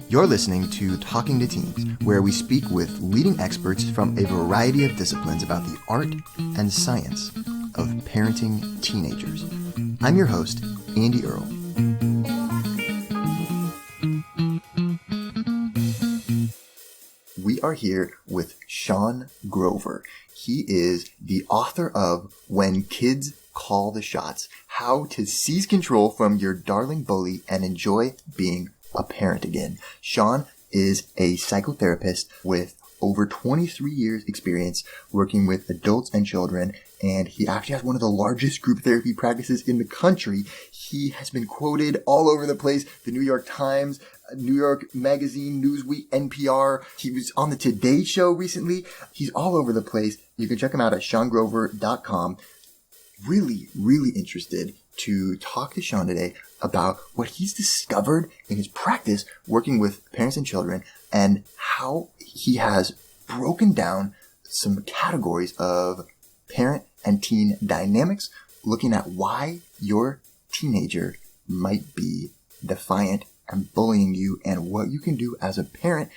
You're listening to Talking to Teens, where we speak with leading experts from a variety of disciplines about the art and science of parenting teenagers. I'm your host, Andy Earle. We are here with Sean Grover. He is the author of When Kids Call the Shots, How to Seize Control from Your Darling Bully and Enjoy Being a Parent Again. Sean is a psychotherapist with over 23 years experience working with adults and children, and he actually has one of the largest group therapy practices in the country. He has been quoted all over the place, the New York Times, New York Magazine, Newsweek, NPR. He was on the Today Show recently. He's all over the place. You can check him out at seangrover.com. Really, really interested to talk to Sean today about what he's discovered in his practice working with parents and children and how he has broken down some categories of parent and teen dynamics, looking at why your teenager might be defiant and bullying you and what you can do as a parent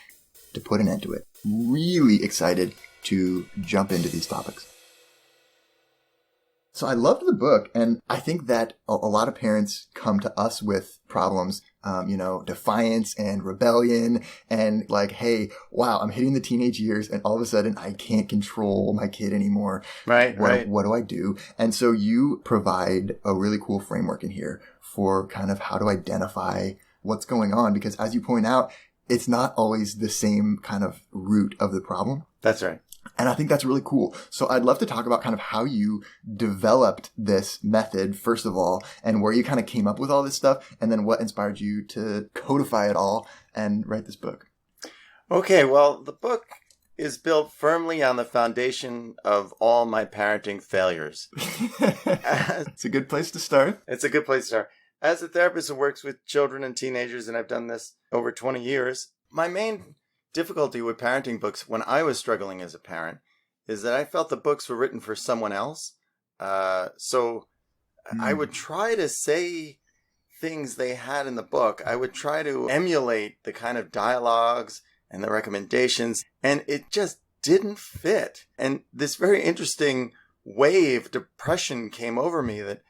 to put an end to it. Really excited to jump into these topics. So I loved the book, and I think that a lot of parents come to us with problems, defiance and rebellion and like, hey, wow, I'm hitting the teenage years and all of a sudden I can't control my kid anymore. Right. What do I do? And so you provide a really cool framework in here for kind of how to identify what's going on, because as you point out, it's not always the same kind of root of the problem. That's right. And I think that's really cool. So I'd love to talk about kind of how you developed this method, first of all, and where you kind of came up with all this stuff, and then what inspired you to codify it all and write this book. Okay, well, the book is built firmly on the foundation of all my parenting failures. It's a good place to start. It's a good place to start. As a therapist who works with children and teenagers, and I've done this over 20 years, my main difficulty with parenting books when I was struggling as a parent is that I felt the books were written for someone else. I would try to say things they had in the book. I would try to emulate the kind of dialogues and the recommendations, and it just didn't fit. And this very interesting wave depression came over me that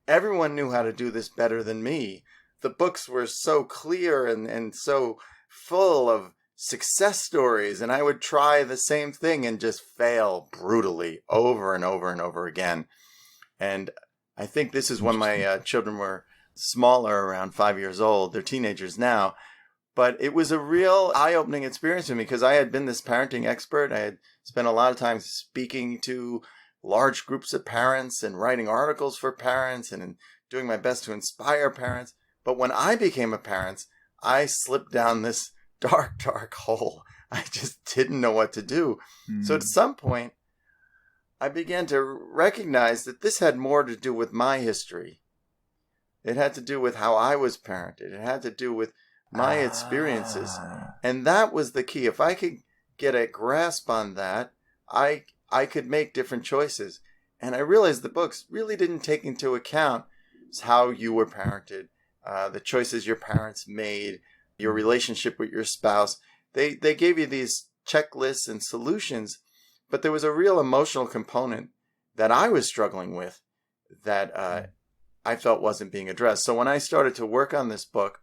everyone knew how to do this better than me. The books were so clear and so full of success stories, and I would try the same thing and just fail brutally over and over and over again. And I think this is when my children were smaller, around 5 years old. They're teenagers now. But it was a real eye-opening experience for me because I had been this parenting expert. I had spent a lot of time speaking to large groups of parents and writing articles for parents and doing my best to inspire parents. But when I became a parent, I slipped down this dark hole. I just didn't know what to do. So at some point, I began to recognize that this had more to do with my history. It had to do with how I was parented. It had to do with my experiences. And that was the key. If I could get a grasp on that, I could make different choices. And I realized the books really didn't take into account how you were parented, the choices your parents made, your relationship with your spouse. They gave you these checklists and solutions, but there was a real emotional component that I was struggling with that I felt wasn't being addressed. So when I started to work on this book,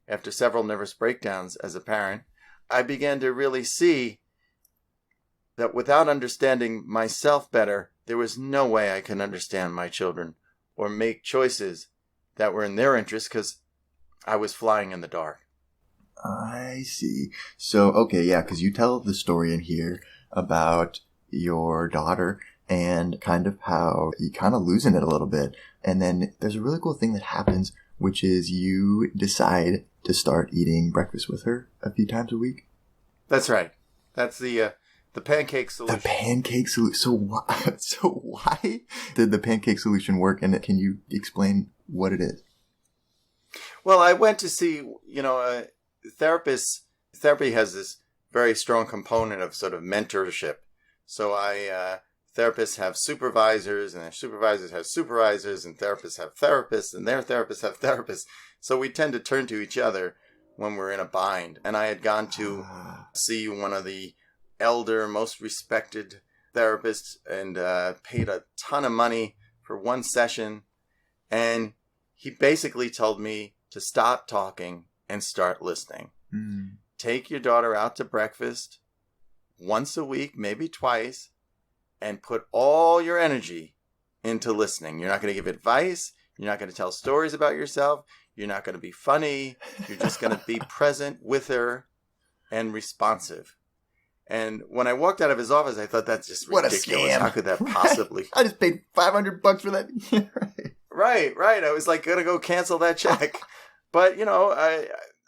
after several nervous breakdowns as a parent, I began to really see that without understanding myself better, there was no way I could understand my children or make choices that were in their interest because I was flying in the dark. I see. So, okay, yeah, because you tell the story in here about your daughter and kind of how you kind of losing it a little bit. And then there's a really cool thing that happens, which is you decide to start eating breakfast with her a few times a week. That's right. That's the pancake solution. The pancake solution. So why did the pancake solution work? And can you explain what it is? Well, I went to see, therapists. Therapy has this very strong component of sort of mentorship. So therapists have supervisors, and their supervisors have supervisors, and therapists have therapists, and their therapists have therapists. So we tend to turn to each other when we're in a bind. And I had gone to see one of the elder, most respected therapists and paid a ton of money for one session. And he basically told me to stop talking and start listening. Take your daughter out to breakfast once a week, maybe twice, and put all your energy into listening. You're not going to give advice. You're not going to tell stories about yourself. You're not going to be funny. You're just going to be present with her and responsive. And when I walked out of his office, I thought, that's just ridiculous. What a scam. How could that possibly? I just paid $500 for that. Right. I was like, going to go cancel that check. But,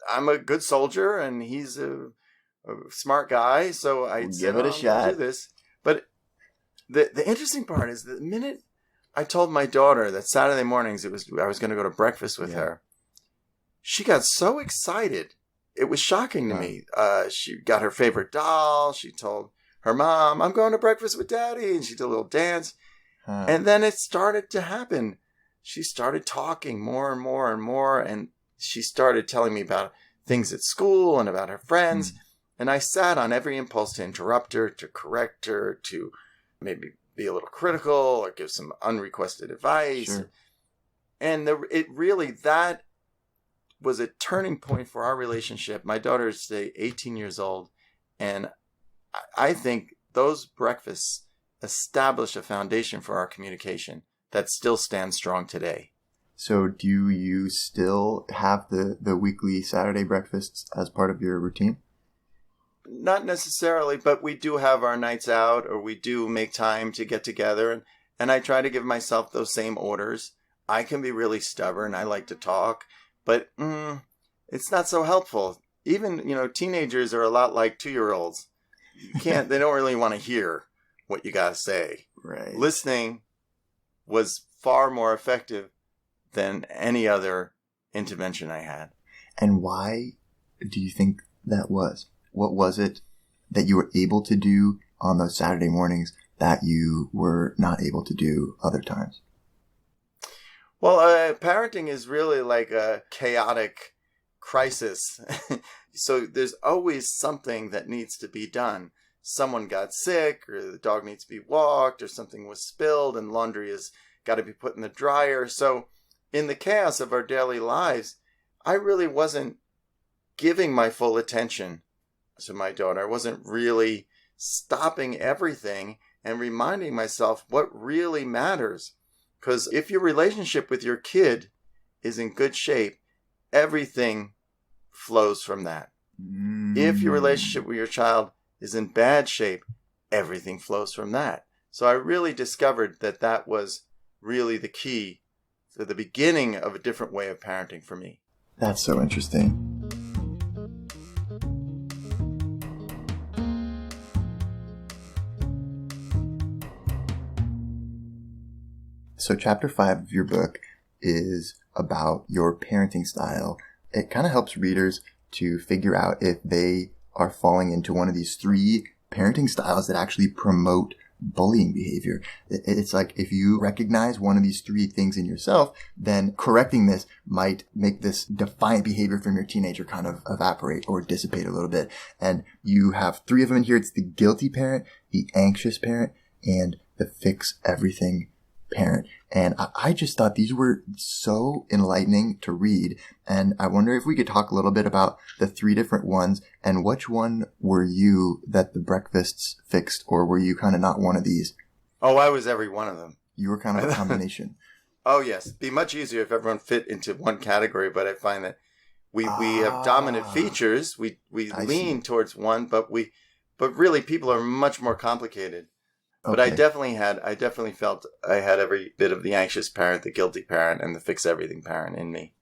I'm a good soldier and he's a smart guy. So I give it a shot. I'll do this. But the interesting part is the minute I told my daughter that Saturday mornings I was going to go to breakfast with her, she got so excited. It was shocking to me. She got her favorite doll. She told her mom, I'm going to breakfast with Daddy. And she did a little dance. And then it started to happen. She started talking more and more and more. And she started telling me about things at school and about her friends. And I sat on every impulse to interrupt her, to correct her, to maybe be a little critical or give some unrequested advice. Sure. And that was a turning point for our relationship. My daughter is today 18 years old. And I think those breakfasts establish a foundation for our communication that still stands strong today. So do you still have the weekly Saturday breakfasts as part of your routine? Not necessarily, but we do have our nights out, or we do make time to get together. And I try to give myself those same orders. I can be really stubborn. I like to talk, but it's not so helpful. Even, teenagers are a lot like 2-year-olds. They don't really want to hear what you got to say. Right. Listening was far more effective than any other intervention I had. And why do you think that was? What was it that you were able to do on those Saturday mornings that you were not able to do other times? Well, parenting is really like a chaotic crisis. So there's always something that needs to be done. Someone got sick, or the dog needs to be walked, or something was spilled and laundry has got to be put in the dryer. So in the chaos of our daily lives, I really wasn't giving my full attention to my daughter. I wasn't really stopping everything and reminding myself what really matters. Because if your relationship with your kid is in good shape, everything flows from that. If your relationship with your child is in bad shape, everything flows from that. So I really discovered that was really the key to the beginning of a different way of parenting for me. That's so interesting. So chapter 5 of your book is about your parenting style. It kind of helps readers to figure out if they are falling into one of these 3 parenting styles that actually promote bullying behavior. It's like if you recognize one of these 3 things in yourself, then correcting this might make this defiant behavior from your teenager kind of evaporate or dissipate a little bit. And you have 3 of them in here. It's the guilty parent, the anxious parent, and the fix everything parent. And I just thought these were so enlightening to read. And I wonder if we could talk a little bit about the 3 different ones, and which one were you that the breakfasts fixed, or were you kind of not one of these? Oh, I was every one of them. You were kind of a combination. Oh, yes. It'd be much easier if everyone fit into one category, but I find that we have dominant features. We lean towards one, but really people are much more complicated. Okay. But I definitely felt I had every bit of the anxious parent, the guilty parent, and the fix everything parent in me.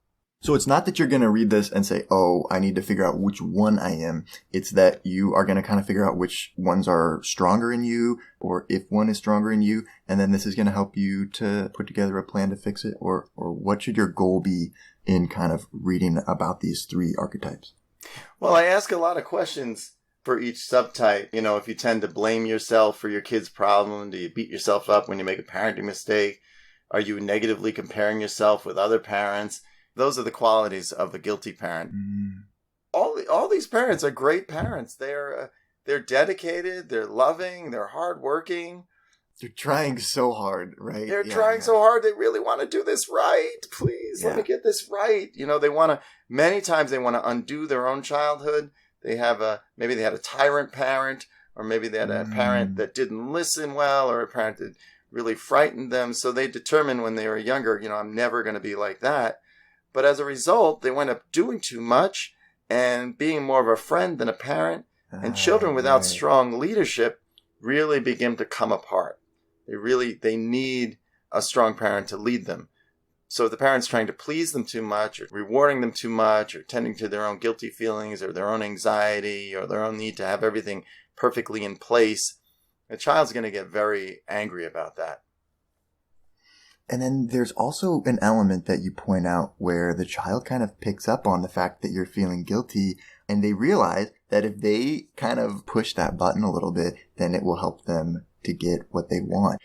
So it's not that you're going to read this and say, oh, I need to figure out which one I am. It's that you are going to kind of figure out which ones are stronger in you, or if one is stronger in you, and then this is going to help you to put together a plan to fix it, or what should your goal be in kind of reading about these 3 archetypes? Well, I ask a lot of questions for each subtype. If you tend to blame yourself for your kid's problem, do you beat yourself up when you make a parenting mistake? Are you negatively comparing yourself with other parents? Those are the qualities of the guilty parent. all these parents are great parents. They're dedicated, they're loving, they're hardworking. They're trying so hard, right? They're trying so hard. They really want to do this right. Please let me get this right. Many times they want to undo their own childhood. Maybe they had a tyrant parent, or maybe they had a parent that didn't listen well, or a parent that really frightened them. So they determined when they were younger, I'm never going to be like that. But as a result, they went up doing too much and being more of a friend than a parent. And children without strong leadership really begin to come apart. They need a strong parent to lead them. So if the parent's trying to please them too much, or rewarding them too much, or tending to their own guilty feelings, or their own anxiety, or their own need to have everything perfectly in place, the child's going to get very angry about that. And then there's also an element that you point out where the child kind of picks up on the fact that you're feeling guilty, and they realize that if they kind of push that button a little bit, then it will help them to get what they want.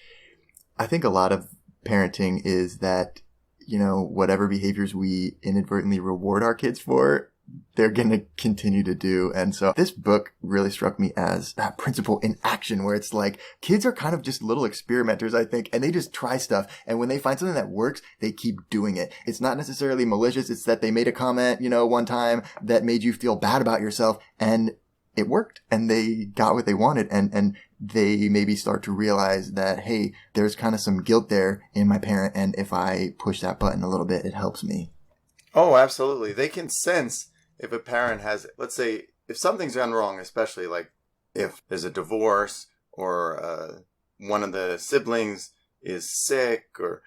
I think a lot of parenting is that, whatever behaviors we inadvertently reward our kids for, they're going to continue to do. And so this book really struck me as that principle in action, where it's like kids are kind of just little experimenters, I think, and they just try stuff. And when they find something that works, they keep doing it. It's not necessarily malicious. It's that they made a comment, one time that made you feel bad about yourself, and it worked, and they got what they wanted. And they maybe start to realize that, hey, there's kind of some guilt there in my parent, and if I push that button a little bit, it helps me. Oh, absolutely. They can sense if a parent has, let's say, if something's gone wrong, especially like if there's a divorce, or one of the siblings is sick, or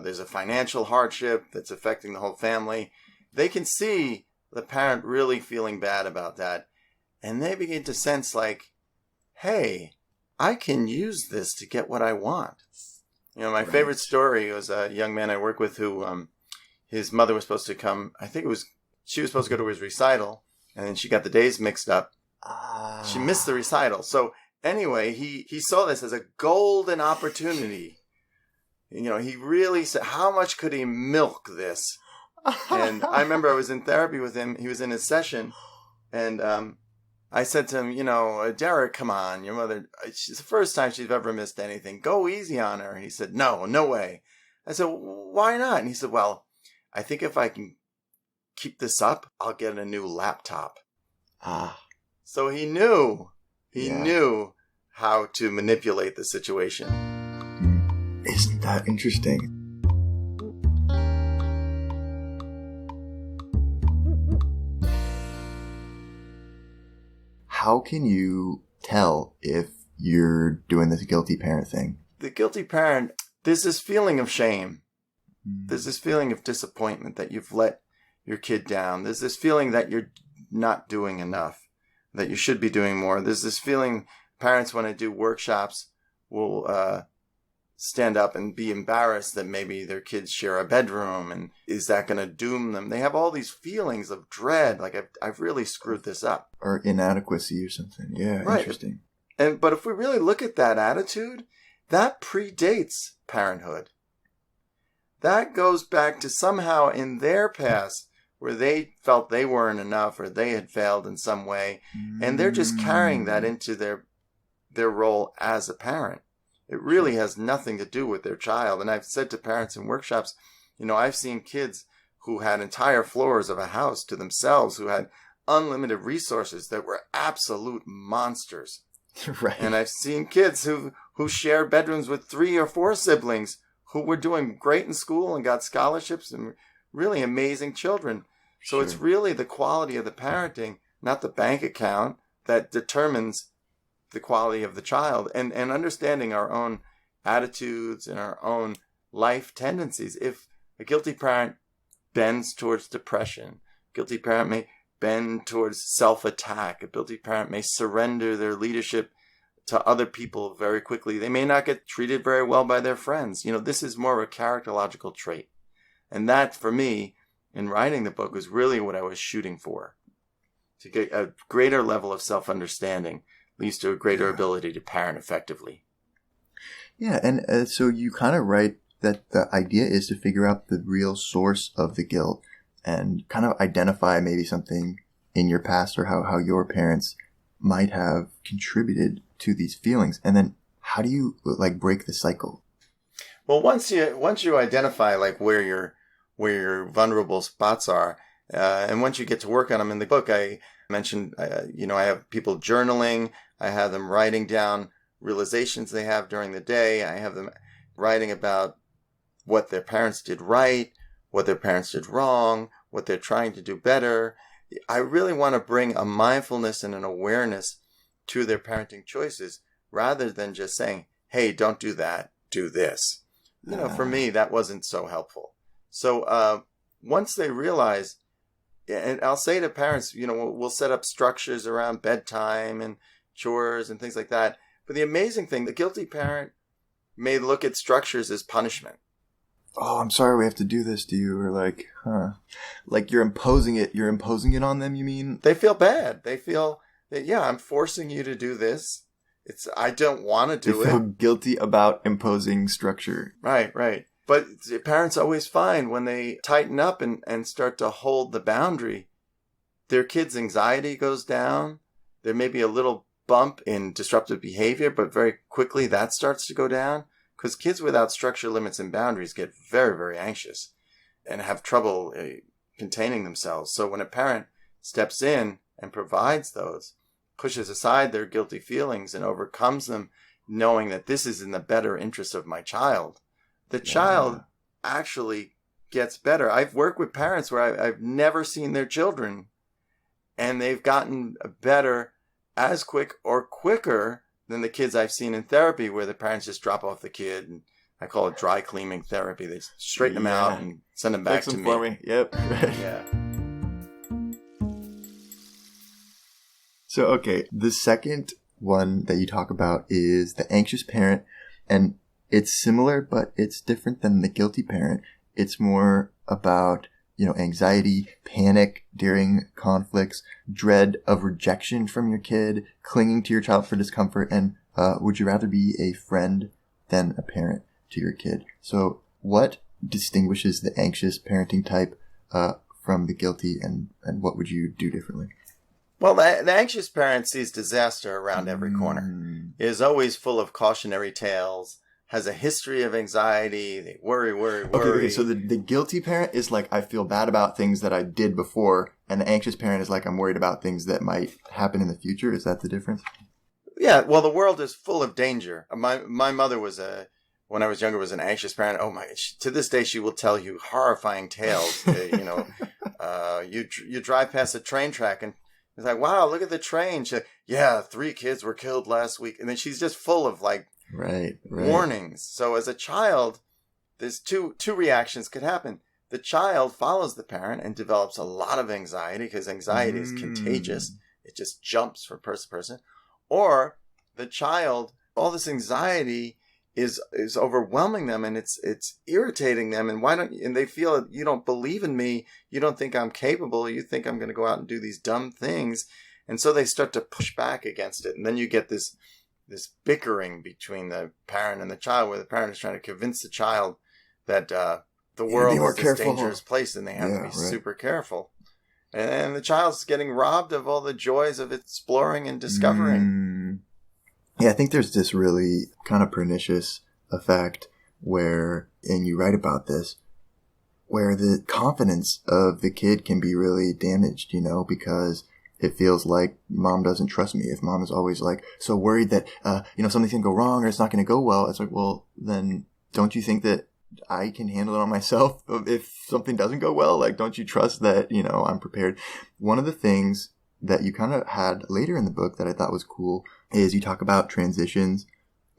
there's a financial hardship that's affecting the whole family, they can see the parent really feeling bad about that. And they begin to sense like, hey, I can use this to get what I want. My favorite story was a young man I work with who, his mother was supposed to come. She was supposed to go to his recital, and then she got the days mixed up. She missed the recital. So anyway, he saw this as a golden opportunity. He really said, how much could he milk this? And I remember I was in therapy with him. He was in his session, and I said to him, Derek, come on, your mother, it's the first time she's ever missed anything. Go easy on her. And he said, no way. I said, why not? And he said, well, I think if I can keep this up, I'll get a new laptop. So he knew how to manipulate the situation. Isn't that interesting? How can you tell if you're doing this guilty parent thing? The guilty parent, there's this feeling of shame. There's this feeling of disappointment that you've let your kid down. There's this feeling that you're not doing enough, that you should be doing more. There's this feeling parents, when I do workshops, will stand up and be embarrassed that maybe their kids share a bedroom, and is that going to doom them? They have all these feelings of dread, like I've really screwed this up. Or inadequacy or something. Yeah, right. Interesting. But if we really look at that attitude, that predates parenthood. That goes back to somehow in their past where they felt they weren't enough, or they had failed in some way, and they're just carrying that into their role as a parent. It really has nothing to do with their child. And I've said to parents in workshops, I've seen kids who had entire floors of a house to themselves, who had unlimited resources that were absolute monsters. Right. And I've seen kids who shared bedrooms with 3 or 4 siblings who were doing great in school and got scholarships and really amazing children. So It's really the quality of the parenting, not the bank account, that determines the quality of the child, and understanding our own attitudes and our own life tendencies. If a guilty parent bends towards depression, a guilty parent may bend towards self-attack, a guilty parent may surrender their leadership to other people very quickly. They may not get treated very well by their friends. This is more of a characterological trait. And that, for me, in writing the book, was really what I was shooting for. To get a greater level of self-understanding leads to a greater ability to parent effectively. Yeah, and so you kind of write that the idea is to figure out the real source of the guilt and kind of identify maybe something in your past or how your parents might have contributed to these feelings. And then how do you like break the cycle? Well, once you identify like where your vulnerable spots are, and once you get to work on them in the book, I mentioned, I have people journaling. I have them writing down realizations they have during the day. I have them writing about what their parents did right, what their parents did wrong, what they're trying to do better. I really want to bring a mindfulness and an awareness to their parenting choices rather than just saying, hey, don't do that, do this. For me, that wasn't so helpful. So once they realize, and I'll say to parents, we'll set up structures around bedtime and chores and things like that. But the amazing thing, the guilty parent may look at structures as punishment. Oh, I'm sorry we have to do this to you. Or like, like you're imposing it on them, you mean? They feel bad. They feel that, I'm forcing you to do this. I don't want to do it. They feel guilty about imposing structure. Right. But parents always find when they tighten up and start to hold the boundary, their kids' anxiety goes down. There may be a little bump in disruptive behavior, but very quickly that starts to go down. Because kids without structure, limits, and boundaries get very, very anxious and have trouble containing themselves. So when a parent steps in and provides those, pushes aside their guilty feelings and overcomes them, knowing that this is in the better interest of my child, the child actually gets better. I've worked with parents where I've never seen their children, and they've gotten better as quick or quicker than the kids I've seen in therapy, where the parents just drop off the kid, and I call it dry cleaning therapy. They straighten them out and send them back to me. For me. Yep. Yeah. So, okay, the second one that you talk about is the anxious parent, and it's similar, but it's different than the guilty parent. It's more about, anxiety, panic during conflicts, dread of rejection from your kid, clinging to your child for discomfort, and would you rather be a friend than a parent to your kid? So what distinguishes the anxious parenting type from the guilty, and what would you do differently? Well, the anxious parent sees disaster around every corner, is always full of cautionary tales, has a history of anxiety. They worry. Okay, so the guilty parent is like, I feel bad about things that I did before, and the anxious parent is like, I'm worried about things that might happen in the future. Is that the difference? Yeah, well, the world is full of danger. My mother when I was younger, was an anxious parent. Oh my! To this day, she will tell you horrifying tales. You drive past a train track and it's like, wow, look at the train. 3 kids were killed last week, and then she's just full of like. Right. Warnings. So as a child, there's two reactions could happen. The child follows the parent and develops a lot of anxiety because anxiety is contagious. It just jumps from person to person. Or the child, all this anxiety is overwhelming them, and it's irritating them. And they feel, you don't believe in me. You don't think I'm capable. You think I'm going to go out and do these dumb things. And so they start to push back against it. And then you get this bickering between the parent and the child, where the parent is trying to convince the child that the world is this dangerous place and they have to be super careful. And the child's getting robbed of all the joys of exploring and discovering. Yeah, I think there's this really kind of pernicious effect where, and you write about this, where the confidence of the kid can be really damaged, because it feels like mom doesn't trust me. If mom is always like so worried that, something's going to go wrong or it's not going to go well, it's like, well, then don't you think that I can handle it on myself if something doesn't go well? Like, don't you trust that, I'm prepared? One of the things that you kind of had later in the book that I thought was cool is you talk about transitions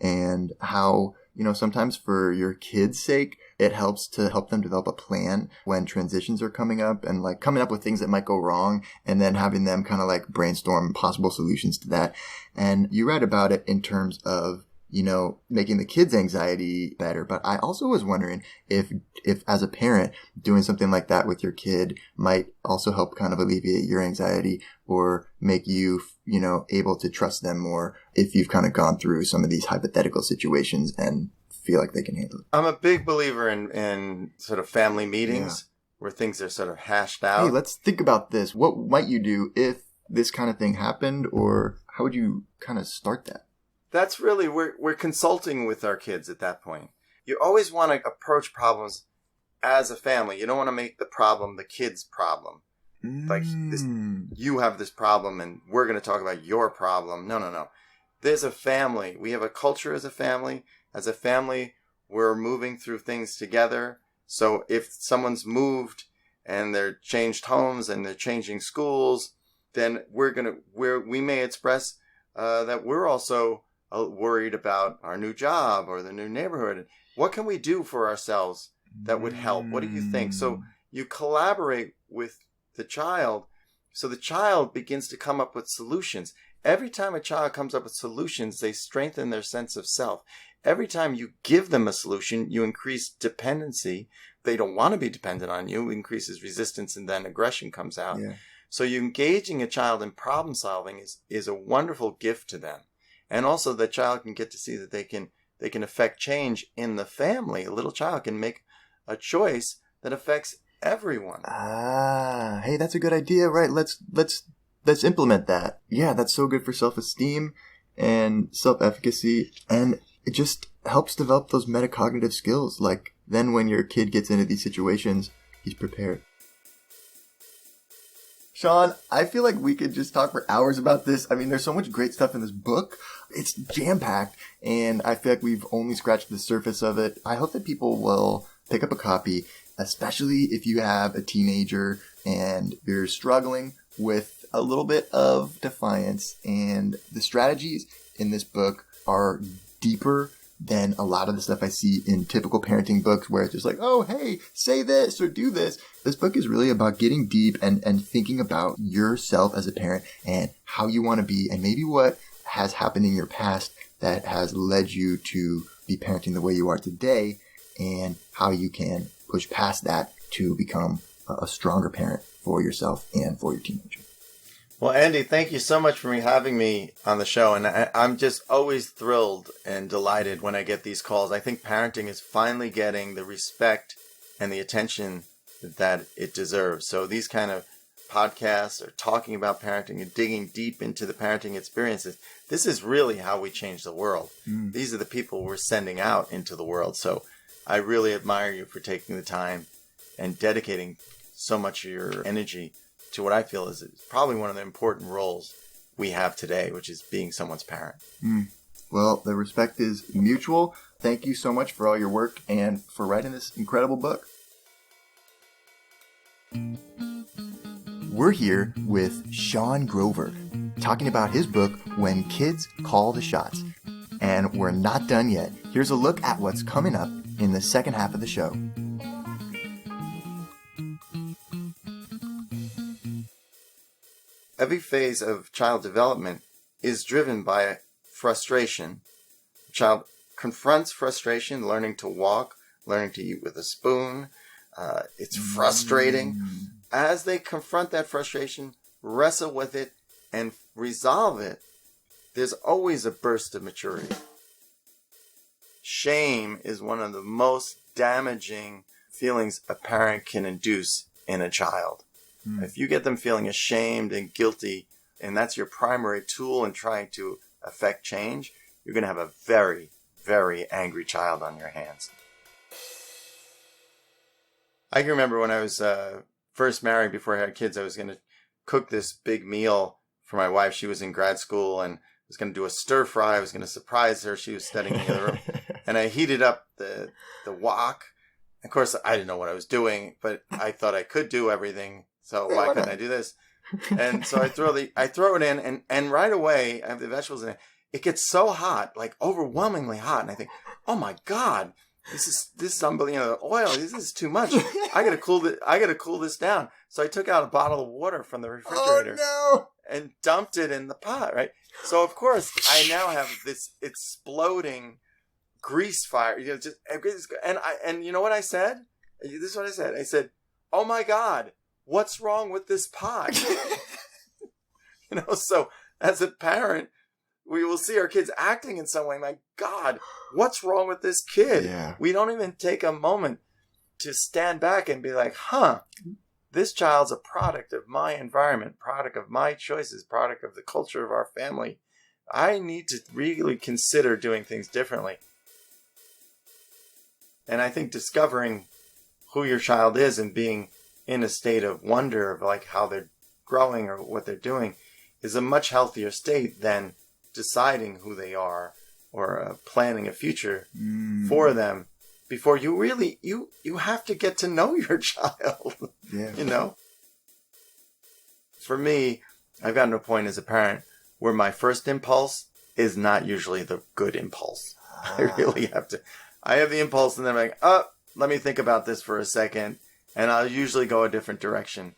and how, sometimes for your kids' sake, it helps to help them develop a plan when transitions are coming up and like coming up with things that might go wrong and then having them kind of like brainstorm possible solutions to that. And you write about it in terms of, making the kids' anxiety better. But I also was wondering if as a parent, doing something like that with your kid might also help kind of alleviate your anxiety or make you, able to trust them more if you've kind of gone through some of these hypothetical situations and feel like they can handle it. I'm a big believer in sort of family meetings where things are sort of hashed Hey, out. let's think about this. What might you do if this kind of thing happened, or how would you kind of start that? That's really, we're consulting with our kids at that point. You always want to approach problems as a family. You don't want to make the problem the kid's problem. Like, this, you have this problem and we're going to talk about your problem. No. There's a family. We have a culture as a family. As a family, we're moving through things together. So if someone's moved and they're changed homes and they're changing schools, then we may express that we're also worried about our new job or the new neighborhood. What can we do for ourselves that would help? What do you think? So you collaborate with the child, so the child begins to come up with solutions. Every time a child comes up with solutions, they strengthen their sense of self. Every time you give them a solution, you increase dependency. They don't want to be dependent on you. It increases resistance, and then aggression comes out. Yeah. So you engaging a child in problem solving is a wonderful gift to them. And also the child can get to see that they can affect change in the family. A little child can make a choice that affects everyone. Hey, that's a good idea, right? Let's implement that. Yeah, that's so good for self-esteem and self-efficacy, and it just helps develop those metacognitive skills. Like, then when your kid gets into these situations, he's prepared. Sean, I feel like we could just talk for hours about this. I mean, there's so much great stuff in this book. It's jam-packed, and I feel like we've only scratched the surface of it. I hope that people will pick up a copy, especially if you have a teenager and you're struggling with a little bit of defiance. And the strategies in this book are deeper than a lot of the stuff I see in typical parenting books, where it's just like, oh, hey, say this or do this. This book is really about getting deep and thinking about yourself as a parent and how you want to be, and maybe what has happened in your past that has led you to be parenting the way you are today, and how you can push past that to become a stronger parent for yourself and for your teenager. Well, Andy, thank you so much for having me on the show. And I'm just always thrilled and delighted when I get these calls. I think parenting is finally getting the respect and the attention that it deserves. So these kind of podcasts are talking about parenting and digging deep into the parenting experiences. This is really how we change the world. These are the people we're sending out into the world. So I really admire you for taking the time and dedicating so much of your energy to what I feel is probably one of the important roles we have today, which is being someone's parent. Well, the respect is mutual. Thank you so much for all your work and for writing this incredible book. We're here with Sean Grover, talking about his book, When Kids Call the Shots. And we're not done yet. Here's a look at what's coming up in the second half of the show. Every phase of child development is driven by frustration. The child confronts frustration, learning to walk, learning to eat with a spoon. It's frustrating. As they confront that frustration, wrestle with it, and resolve it, there's always a burst of maturity. Shame is one of the most damaging feelings a parent can induce in a child. If you get them feeling ashamed and guilty, and that's your primary tool in trying to affect change, you're going to have a very, very angry child on your hands. I can remember when I was first married, before I had kids, I was going to cook this big meal for my wife. She was in grad school and was going to do a stir fry. I was going to surprise her. She was studying in the other room. And I heated up the wok. Of course, I didn't know what I was doing, but I thought I could do everything. So why couldn't I do this? And so I throw it in, and right away I have the vegetables in it. It gets so hot, like overwhelmingly hot, and I think, oh my God, this is unbelievable. The oil, this is too much. I gotta cool this down. So I took out a bottle of water from the refrigerator and dumped it in the pot. Right. So of course I now have this exploding grease fire. And you know what I said? This is what I said. I said, oh my God, what's wrong with this pot? So as a parent, we will see our kids acting in some way. My God, what's wrong with this kid? Yeah. We don't even take a moment to stand back and be like, this child's a product of my environment, product of my choices, product of the culture of our family. I need to really consider doing things differently. And I think discovering who your child is and being in a state of wonder of like how they're growing or what they're doing is a much healthier state than deciding who they are or planning a future for them before you really, you have to get to know your child, you know? For me, I've gotten to a point as a parent where my first impulse is not usually the good impulse. I really have to, I have the impulse and then I'm like, let me think about this for a second. And I'll usually go a different direction.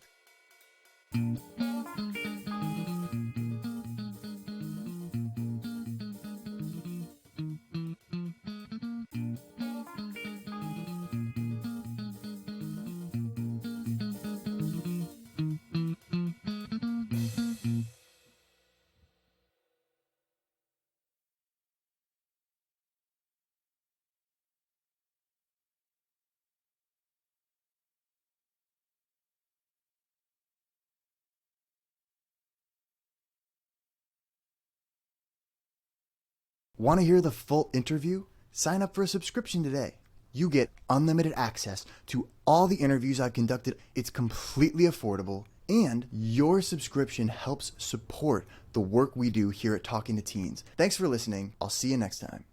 Want to hear the full interview? Sign up for a subscription today. You get unlimited access to all the interviews I've conducted. It's completely affordable, and your subscription helps support the work we do here at Talking to Teens. Thanks for listening. I'll see you next time.